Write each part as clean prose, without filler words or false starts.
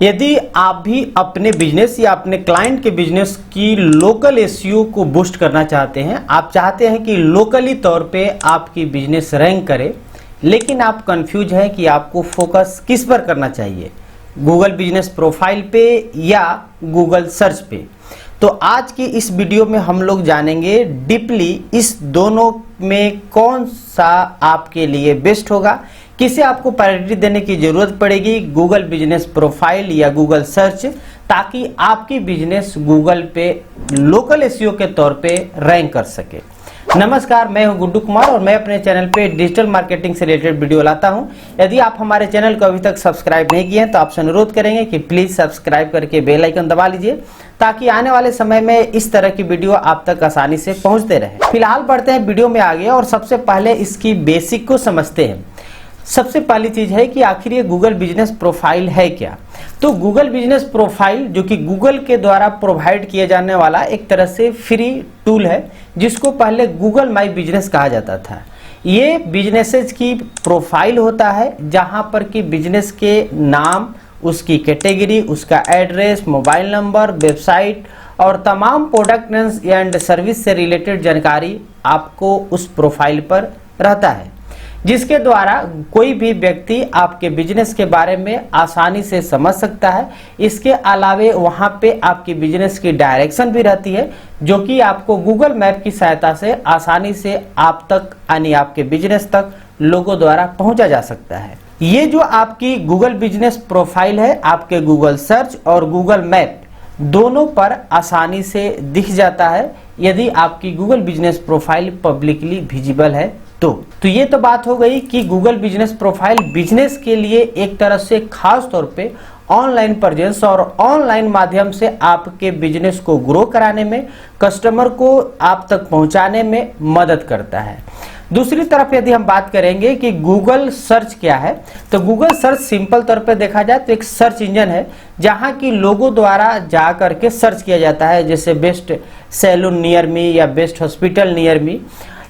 यदि आप भी अपने बिजनेस या अपने क्लाइंट के बिजनेस की लोकल एसईओ को बूस्ट करना चाहते हैं, आप चाहते हैं कि लोकली तौर पे आपकी बिजनेस रैंक करे, लेकिन आप कंफ्यूज हैं कि आपको फोकस किस पर करना चाहिए, गूगल बिजनेस प्रोफाइल पे या गूगल सर्च पे। तो आज की इस वीडियो में हम लोग जानेंगे डीपली इस दोनों में कौन सा आपके लिए बेस्ट होगा, किसे आपको प्रायोरिटी देने की जरूरत पड़ेगी, गूगल बिजनेस प्रोफाइल या गूगल सर्च, ताकि आपकी बिजनेस गूगल पे लोकल एसईओ के तौर पे रैंक कर सके। नमस्कार, मैं हूं गुड्डू कुमार और मैं अपने चैनल पे डिजिटल मार्केटिंग से रिलेटेड वीडियो लाता हूं। यदि आप हमारे चैनल को अभी तक सब्सक्राइब नहीं किए हैं तो आपसे अनुरोध करेंगे कि प्लीज सब्सक्राइब करके बेल आइकन दबा लीजिए, ताकि आने वाले समय में इस तरह की वीडियो आप तक आसानी से पहुंचते रहे। फिलहाल बढ़ते हैं वीडियो में आगे और सबसे पहले इसकी बेसिक को समझते हैं। सबसे पहली चीज है कि आखिर ये गूगल बिजनेस प्रोफाइल है क्या। तो गूगल बिजनेस प्रोफाइल जो कि गूगल के द्वारा प्रोवाइड किया जाने वाला एक तरह से फ्री टूल है, जिसको पहले गूगल माई बिजनेस कहा जाता था। ये बिजनेसेस की प्रोफाइल होता है जहां पर कि बिजनेस के नाम, उसकी कैटेगरी, उसका एड्रेस, मोबाइल नंबर, वेबसाइट और तमाम प्रोडक्ट एंड सर्विस से रिलेटेड जानकारी आपको उस प्रोफाइल पर रहता है, जिसके द्वारा कोई भी व्यक्ति आपके बिजनेस के बारे में आसानी से समझ सकता है। इसके अलावे वहां पे आपकी बिजनेस की डायरेक्शन भी रहती है, जो कि आपको गूगल मैप की सहायता से आसानी से आप तक यानी आपके बिजनेस तक लोगों द्वारा पहुंचा जा सकता है। ये जो आपकी गूगल बिजनेस प्रोफाइल है, आपके गूगल सर्च और गूगल मैप दोनों पर आसानी से दिख जाता है, यदि आपकी Google business profile publicly visible है तो ये तो बात हो गई कि गूगल बिजनेस प्रोफाइल बिजनेस के लिए एक तरह से खास तौर पे ऑनलाइन प्रेजेंस और ऑनलाइन माध्यम से आपके बिजनेस को ग्रो कराने में, कस्टमर को आप तक पहुंचाने में मदद करता है। दूसरी तरफ यदि हम बात करेंगे कि गूगल सर्च क्या है, तो गूगल सर्च सिंपल तौर पे देखा जाए तो एक सर्च इंजन है, जहां की लोगों द्वारा जा करके सर्च किया जाता है, जैसे बेस्ट सैलून नियर मी या बेस्ट हॉस्पिटल नियर मी,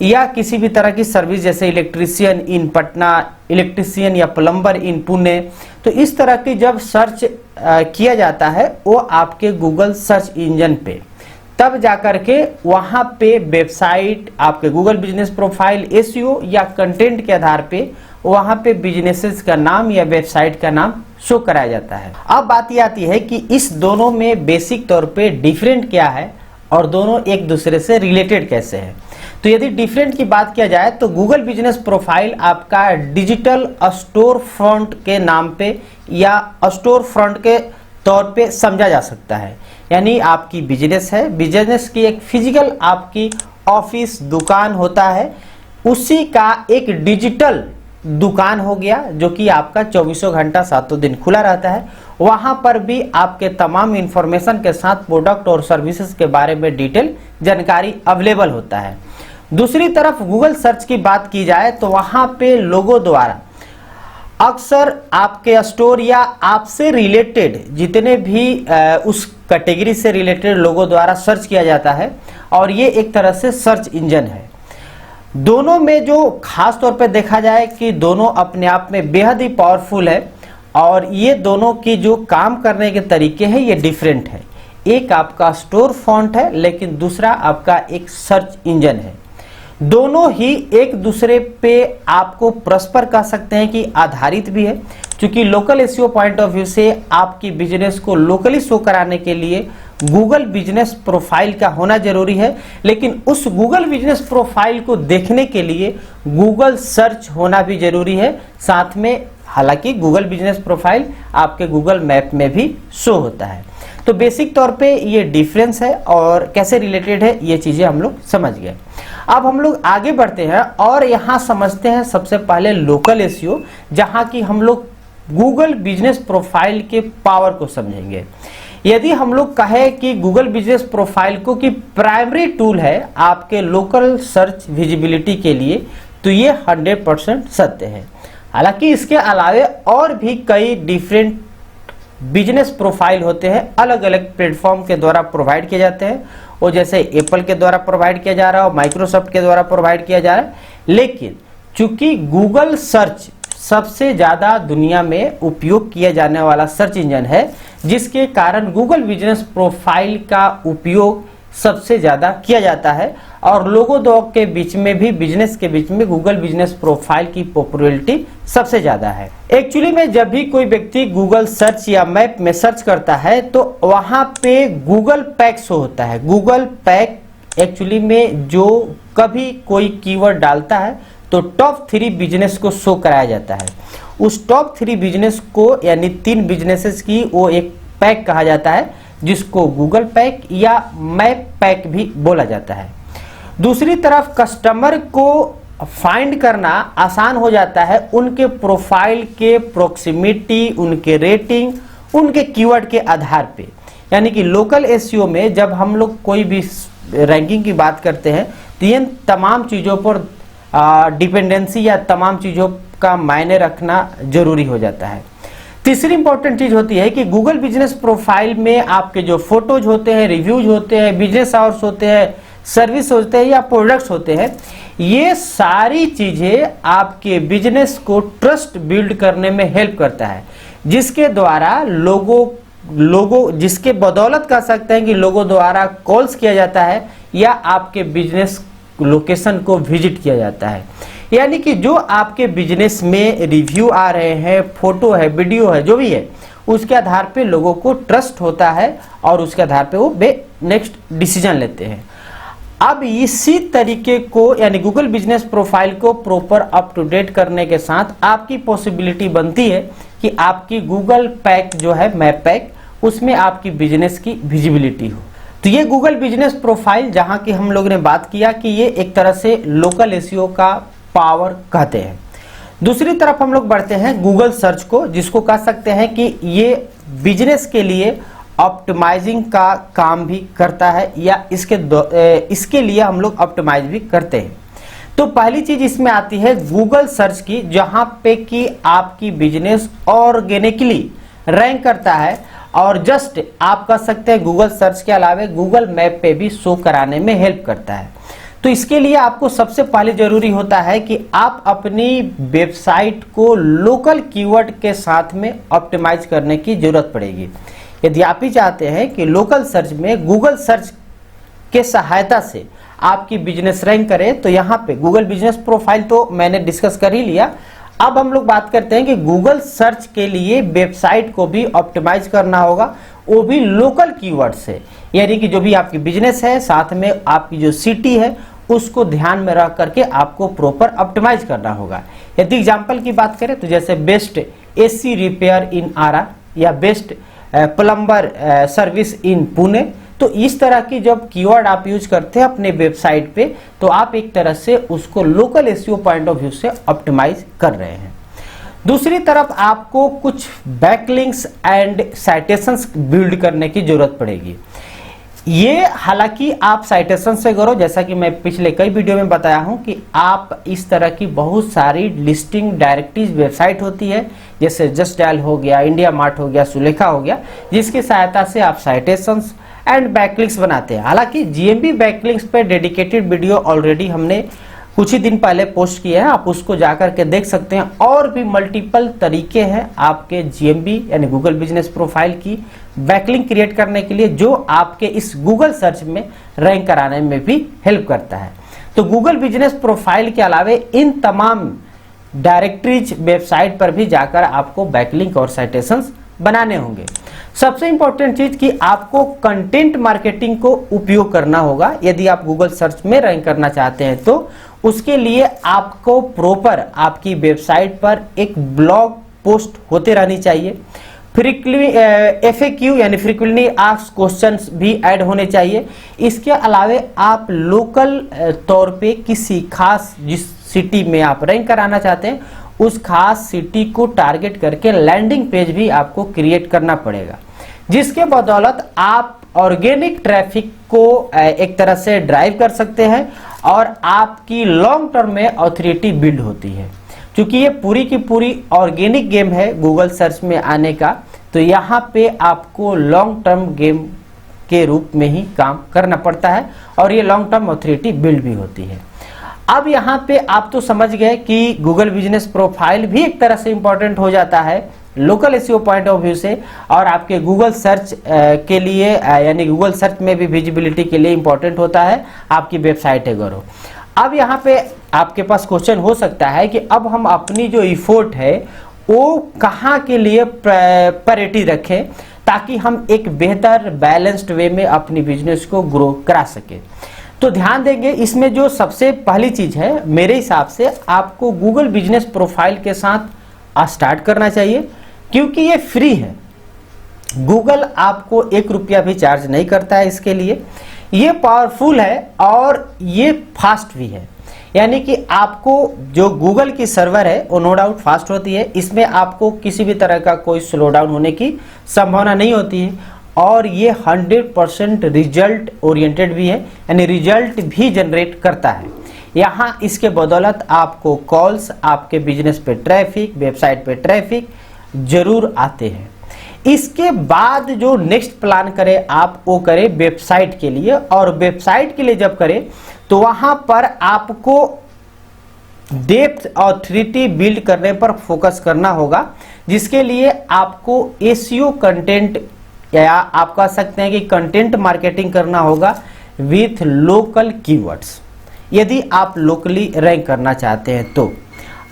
या किसी भी तरह की सर्विस जैसे इलेक्ट्रीशियन इन पटना, इलेक्ट्रीशियन या प्लम्बर इन पुणे। तो इस तरह की जब सर्च किया जाता है वो आपके गूगल सर्च इंजन पे, तब जाकर के वहां पे वेबसाइट, आपके गूगल बिजनेस प्रोफाइल, एसईओ या कंटेंट के आधार पे वहां पे बिजनेसेस का नाम या वेबसाइट का नाम शो कराया जाता है। अब बात ये आती है कि इस दोनों में बेसिक तौर पे डिफरेंट क्या है और दोनों एक दूसरे से रिलेटेड कैसे है। तो यदि डिफरेंट की बात किया जाए तो गूगल बिजनेस प्रोफाइल आपका डिजिटल स्टोर फ्रंट के नाम पे या स्टोर फ्रंट के तौर पे समझा जा सकता है। यानी आपकी बिजनेस है, बिजनेस की एक फिजिकल आपकी ऑफिस, दुकान होता है, उसी का एक डिजिटल दुकान हो गया, जो कि आपका 24 घंटा 7 दिन खुला रहता है। वहां पर भी आपके तमाम इंफॉर्मेशन के साथ प्रोडक्ट और सर्विसेज के बारे में डिटेल जानकारी अवेलेबल होता है। दूसरी तरफ गूगल सर्च की बात की जाए तो वहां पे लोगों द्वारा अक्सर आपके स्टोर या आपसे रिलेटेड जितने भी उस कैटेगरी से रिलेटेड लोगों द्वारा सर्च किया जाता है, और ये एक तरह से सर्च इंजन है। दोनों में जो खास तौर पे देखा जाए कि दोनों अपने आप में बेहद ही पावरफुल है, और ये दोनों की जो काम करने के तरीके हैं ये डिफरेंट है। एक आपका स्टोर फॉन्ट है, लेकिन दूसरा आपका एक सर्च इंजन है। दोनों ही एक दूसरे पे आपको परस्पर कह सकते हैं कि आधारित भी है, क्योंकि local SEO point of view से आपकी बिजनेस को लोकली शो कराने के लिए गूगल बिजनेस प्रोफाइल का होना जरूरी है, लेकिन उस गूगल बिजनेस प्रोफाइल को देखने के लिए गूगल सर्च होना भी जरूरी है साथ में। हालांकि गूगल बिजनेस प्रोफाइल आपके गूगल मैप में भी शो होता है। तो बेसिक तौर पे ये डिफरेंस है और कैसे रिलेटेड है ये चीजें हम लोग समझ गए। अब हम लोग आगे बढ़ते हैं और यहाँ समझते हैं सबसे पहले लोकल एसईओ, जहाँ की हम लोग गूगल बिजनेस प्रोफाइल के पावर को समझेंगे। यदि हम लोग कहें कि गूगल बिजनेस प्रोफाइल को कि प्राइमरी टूल है आपके लोकल सर्च विजिबिलिटी के लिए, तो ये 100% सत्य है। हालांकि इसके अलावे और भी कई डिफरेंट बिजनेस प्रोफाइल होते हैं, अलग अलग प्लेटफॉर्म के द्वारा प्रोवाइड किए जाते हैं। वो जैसे एप्पल के द्वारा प्रोवाइड किया जा रहा है और माइक्रोसॉफ्ट के द्वारा प्रोवाइड किया जा रहा है। लेकिन चूंकि गूगल सर्च सबसे ज़्यादा दुनिया में उपयोग किया जाने वाला सर्च इंजन है, जिसके कारण गूगल बिजनेस प्रोफाइल का उपयोग सबसे ज़्यादा किया जाता है और लोगों दो के बीच में भी, बिजनेस के बीच में गूगल बिजनेस प्रोफाइल की पॉपुलैरिटी सबसे ज़्यादा है। एक्चुअली में जब भी कोई व्यक्ति गूगल सर्च या मैप में सर्च करता है तो वहाँ पे गूगल पैक शो होता है। गूगल पैक एक्चुअली में जो कभी कोई कीवर्ड डालता है तो टॉप 3 बिजनेस को शो कराया जाता है। उस टॉप 3 बिजनेस को यानी 3 बिजनेसेस की वो एक पैक कहा जाता है, जिसको गूगल पैक या मैप पैक भी बोला जाता है। दूसरी तरफ कस्टमर को फाइंड करना आसान हो जाता है उनके प्रोफाइल के प्रोक्सिमिटी, उनके रेटिंग, उनके कीवर्ड के आधार पे। यानी कि लोकल एसईओ में जब हम लोग कोई भी रैंकिंग की बात करते हैं तो इन तमाम चीज़ों पर डिपेंडेंसी या तमाम चीज़ों का मायने रखना जरूरी हो जाता है। तीसरी इंपॉर्टेंट चीज होती है कि गूगल बिजनेस प्रोफाइल में आपके जो फोटोज होते हैं, रिव्यूज होते हैं, बिजनेस आवर्स होते हैं, सर्विस होते हैं या प्रोडक्ट्स होते हैं, ये सारी चीजें आपके बिजनेस को ट्रस्ट बिल्ड करने में हेल्प करता है, जिसके द्वारा लोगों जिसके बदौलत कह सकते हैं कि लोगों द्वारा कॉल्स किया जाता है या आपके बिजनेस लोकेशन को विजिट किया जाता है। यानी कि जो आपके बिजनेस में रिव्यू आ रहे हैं, फोटो है, वीडियो है, जो भी है, उसके आधार पे लोगों को ट्रस्ट होता है और उसके आधार पे वो नेक्स्ट डिसीजन लेते हैं। अब इसी तरीके को यानी गूगल बिजनेस प्रोफाइल को प्रॉपर अप टू डेट करने के साथ आपकी पॉसिबिलिटी बनती है कि आपकी गूगल पैक जो है मैप पैक, उसमें आपकी बिजनेस की विजिबिलिटी हो। तो ये गूगल बिजनेस प्रोफाइल जहां की हम लोग ने बात किया कि ये एक तरह से लोकल एसईओ का पावर कहते हैं। दूसरी तरफ हम लोग बढ़ते हैं गूगल सर्च को, जिसको कह सकते हैं कि ये बिजनेस के लिए ऑप्टिमाइजिंग का काम भी करता है या इसके लिए हम लोग ऑप्टिमाइज भी करते हैं। तो पहली चीज इसमें आती है गूगल सर्च की, जहां पे कि आपकी बिजनेस ऑर्गेनिकली रैंक करता है और जस्ट आप कह सकते हैं गूगल सर्च के अलावा गूगल मैप पे भी शो कराने में हेल्प करता है। तो इसके लिए आपको सबसे पहले जरूरी होता है कि आप अपनी वेबसाइट को लोकल कीवर्ड के साथ में ऑप्टिमाइज करने की जरूरत पड़ेगी। यदि आप ही चाहते हैं कि लोकल सर्च में गूगल सर्च के सहायता से आपकी बिजनेस रैंक करे, तो यहाँ पे गूगल बिजनेस प्रोफाइल तो मैंने डिस्कस कर ही लिया। अब हम लोग बात करते हैं कि गूगल सर्च के लिए वेबसाइट को भी ऑप्टिमाइज करना होगा, वो भी लोकल कीवर्ड से। यानी कि जो भी आपकी बिजनेस है, साथ में आपकी जो सिटी है, उसको ध्यान में रख करके आपको प्रॉपर ऑप्टिमाइज करना होगा। यदि एग्जांपल की बात करें तो जैसे बेस्ट एसी रिपेयर इन आरा या best plumber service in Pune, तो इस तरह की जब कीवर्ड आप यूज करते हैं अपने वेबसाइट पे, तो आप एक तरह से उसको local SEO point of view से ऑप्टिमाइज कर रहे हैं। दूसरी तरफ आपको कुछ बैकलिंक्स एंड साइटेशंस बिल्ड करने की जरूरत पड़ेगी। ये हालांकि आप साइटेशन से करो, जैसा कि मैं पिछले कई वीडियो में बताया हूं कि आप इस तरह की बहुत सारी लिस्टिंग डायरेक्टरीज वेबसाइट होती है, जैसे जस्ट डायल हो गया, इंडिया मार्ट हो गया, सुलेखा हो गया, जिसकी सहायता से आप साइटेशंस एंड बैकलिंक्स बनाते हैं। हालांकि जीएमबी बैकलिंक्स पे डेडिकेटेड वीडियो ऑलरेडी हमने कुछ ही दिन पहले पोस्ट किया है, आप उसको जाकर के देख सकते हैं। और भी मल्टीपल तरीके हैं आपके जीएमबी यानी गूगल बिजनेस प्रोफाइल की बैकलिंक क्रिएट करने के लिए, जो आपके इस गूगल सर्च में रैंक कराने में भी हेल्प करता है। तो गूगल बिजनेस प्रोफाइल के अलावा इन तमाम डायरेक्टरीज वेबसाइट पर भी जाकर आपको बैकलिंक और साइटेशंस बनाने होंगे। सबसे इंपॉर्टेंट चीज कि आपको कंटेंट मार्केटिंग को उपयोग करना होगा। यदि आप गूगल सर्च में रैंक करना चाहते हैं तो उसके लिए आपको प्रॉपर आपकी वेबसाइट पर एक ब्लॉग पोस्ट होते रहनी चाहिए। FAQ यानी फ्रीक्वेंटली आस्क्ड क्वेश्चंस भी ऐड होने चाहिए। इसके अलावा आप लोकल तौर पे किसी खास जिस सिटी में आप रैंक कराना चाहते हैं उस खास सिटी को टारगेट करके लैंडिंग पेज भी आपको क्रिएट करना पड़ेगा, जिसके बदौलत आप ऑर्गेनिक ट्रैफिक को एक तरह से ड्राइव कर सकते हैं और आपकी लॉन्ग टर्म में ऑथोरिटी बिल्ड होती है। क्योंकि ये पूरी की पूरी ऑर्गेनिक गेम है गूगल सर्च में आने का, तो यहाँ पे आपको लॉन्ग टर्म गेम के रूप में ही काम करना पड़ता है और ये लॉन्ग टर्म ऑथोरिटी बिल्ड भी होती है। अब यहाँ पे आप तो समझ गए कि गूगल बिजनेस प्रोफाइल भी एक तरह से इंपॉर्टेंट हो जाता है local SEO point of view से, और आपके गूगल सर्च के लिए यानी गूगल सर्च में भी विजिबिलिटी के लिए इंपॉर्टेंट होता है आपकी वेबसाइट है गौरव। अब यहाँ पे आपके पास क्वेश्चन हो सकता है कि अब हम अपनी जो इफोर्ट है वो कहाँ के लिए प्रायोरिटी रखें ताकि हम एक बेहतर बैलेंस्ड वे में अपनी बिजनेस को ग्रो करा सके। तो ध्यान देंगे, इसमें जो सबसे पहली चीज है मेरे हिसाब से आपको गूगल बिजनेस प्रोफाइल के साथ स्टार्ट करना चाहिए, क्योंकि ये फ्री है। गूगल आपको 1 रुपया भी चार्ज नहीं करता है इसके लिए। ये पावरफुल है और ये फास्ट भी है, यानी कि आपको जो गूगल की सर्वर है वो नो डाउट फास्ट होती है, इसमें आपको किसी भी तरह का कोई स्लो डाउन होने की संभावना नहीं होती है, और ये 100% रिजल्ट ओरिएंटेड भी है, यानी रिजल्ट भी जनरेट करता है। यहाँ इसके बदौलत आपको कॉल्स, आपके बिजनेस पे ट्रैफिक, वेबसाइट पे ट्रैफिक जरूर आते हैं। इसके बाद जो नेक्स्ट प्लान करें आप वो करें वेबसाइट के लिए, और वेबसाइट के लिए जब करें तो वहां पर आपको डेप्थ और ऑथोरिटी बिल्ड करने पर फोकस करना होगा, जिसके लिए आपको एसईओ कंटेंट या आप कह सकते हैं कि कंटेंट मार्केटिंग करना होगा विथ लोकल कीवर्ड्स, यदि आप लोकली रैंक करना चाहते हैं तो।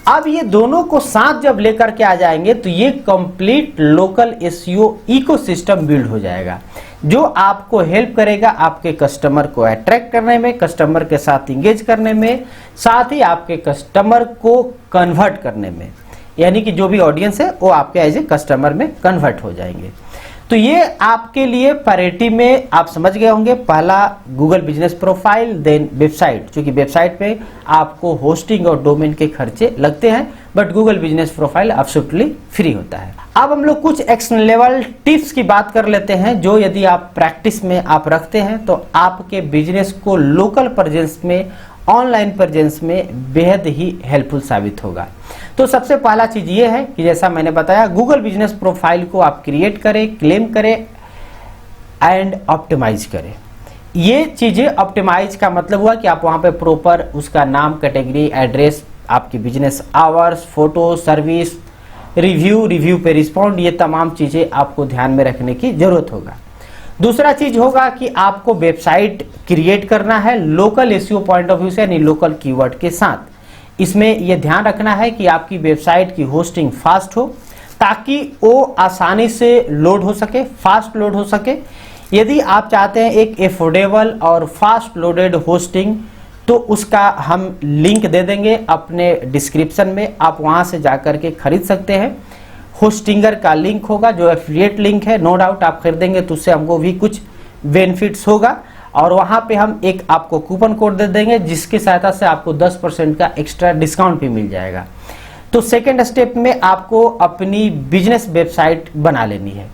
अब ये दोनों को साथ जब लेकर के आ जाएंगे तो ये complete local SEO ecosystem build हो जाएगा, जो आपको हेल्प करेगा आपके कस्टमर को अट्रैक्ट करने में, कस्टमर के साथ इंगेज करने में, साथ ही आपके कस्टमर को कन्वर्ट करने में, यानी कि जो भी ऑडियंस है वो आपके एज ए कस्टमर में कन्वर्ट हो जाएंगे। तो ये आपके लिए प्रायोरिटी में आप समझ गए होंगे, पहला Google business profile, then website, क्योंकि वेबसाइट पे आपको होस्टिंग और डोमेन के खर्चे लगते हैं, but Google business profile absolutely free होता है। अब हम लोग कुछ एक्शन लेवल टिप्स की बात कर लेते हैं, जो यदि आप प्रैक्टिस में आप रखते हैं तो आपके बिजनेस को लोकल प्रेजेंस में, ऑनलाइन प्रेजेंस में बेहद ही हेल्पफुल साबित होगा। तो सबसे पहला चीज ये है कि जैसा मैंने बताया, गूगल बिजनेस प्रोफाइल को आप क्रिएट करें, क्लेम करें एंड ऑप्टिमाइज करें। ये चीजें ऑप्टिमाइज का मतलब हुआ कि आप वहां पे प्रॉपर उसका नाम, कैटेगरी, एड्रेस, आपकी business hours, photo, service, review पे रिस्पॉन्ड, ये तमाम चीजें आपको ध्यान में रखने की जरूरत होगा। दूसरा चीज होगा कि आपको वेबसाइट क्रिएट करना है local SEO point of view से, यानी लोकल कीवर्ड के साथ। इसमें यह ध्यान रखना है कि आपकी वेबसाइट की होस्टिंग फास्ट हो, ताकि वो आसानी से लोड हो सके, फास्ट लोड हो सके। यदि आप चाहते हैं एक एफोर्डेबल और फास्ट लोडेड होस्टिंग, तो उसका हम लिंक दे देंगे अपने डिस्क्रिप्शन में, आप वहां से जाकर के खरीद सकते हैं। होस्टिंगर का लिंक होगा जो एफिलिएट लिंक है, नो डाउट आप खरीदेंगे तो उससे हमको भी कुछ बेनिफिट्स होगा, और वहां पे हम एक आपको कूपन कोड दे देंगे जिसकी सहायता से आपको 10% का एक्स्ट्रा डिस्काउंट भी मिल जाएगा। तो सेकेंड स्टेप में आपको अपनी बिजनेस वेबसाइट बना लेनी है।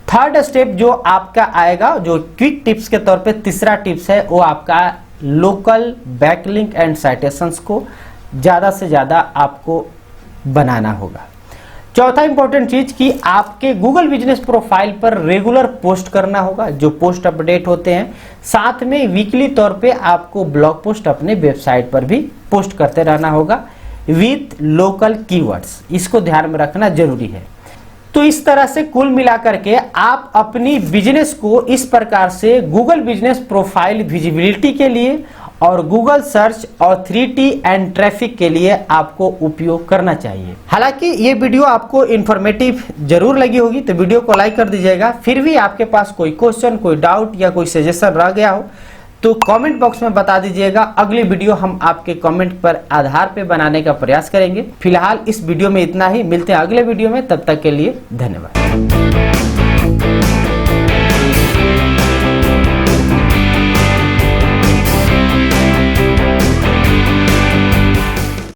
थर्ड स्टेप जो आपका आएगा, जो क्विक टिप्स के तौर पे तीसरा टिप्स है, वो आपका लोकल बैकलिंक एंड साइटेशंस को ज्यादा से ज्यादा आपको बनाना होगा। चौथा इंपॉर्टेंट चीज कि आपके गूगल बिजनेस प्रोफाइल पर रेगुलर पोस्ट करना होगा, जो पोस्ट अपडेट होते हैं। साथ में वीकली तौर पे आपको ब्लॉग पोस्ट अपने वेबसाइट पर भी पोस्ट करते रहना होगा विथ लोकल कीवर्ड्स, इसको ध्यान में रखना जरूरी है। तो इस तरह से कुल मिलाकर के आप अपनी बिजनेस को इस प्रकार से गूगल बिजनेस प्रोफाइल विजिबिलिटी के लिए और Google search authority and traffic के लिए आपको उपयोग करना चाहिए। हालांकि ये वीडियो आपको इन्फॉर्मेटिव जरूर लगी होगी, तो वीडियो को लाइक कर दीजिएगा। फिर भी आपके पास कोई क्वेश्चन, कोई डाउट या कोई सजेशन रह गया हो तो कमेंट बॉक्स में बता दीजिएगा। अगली वीडियो हम आपके कमेंट पर आधार पे बनाने का प्रयास करेंगे। फिलहाल इस वीडियो में इतना ही, मिलते हैं अगले वीडियो में, तब तक के लिए धन्यवाद।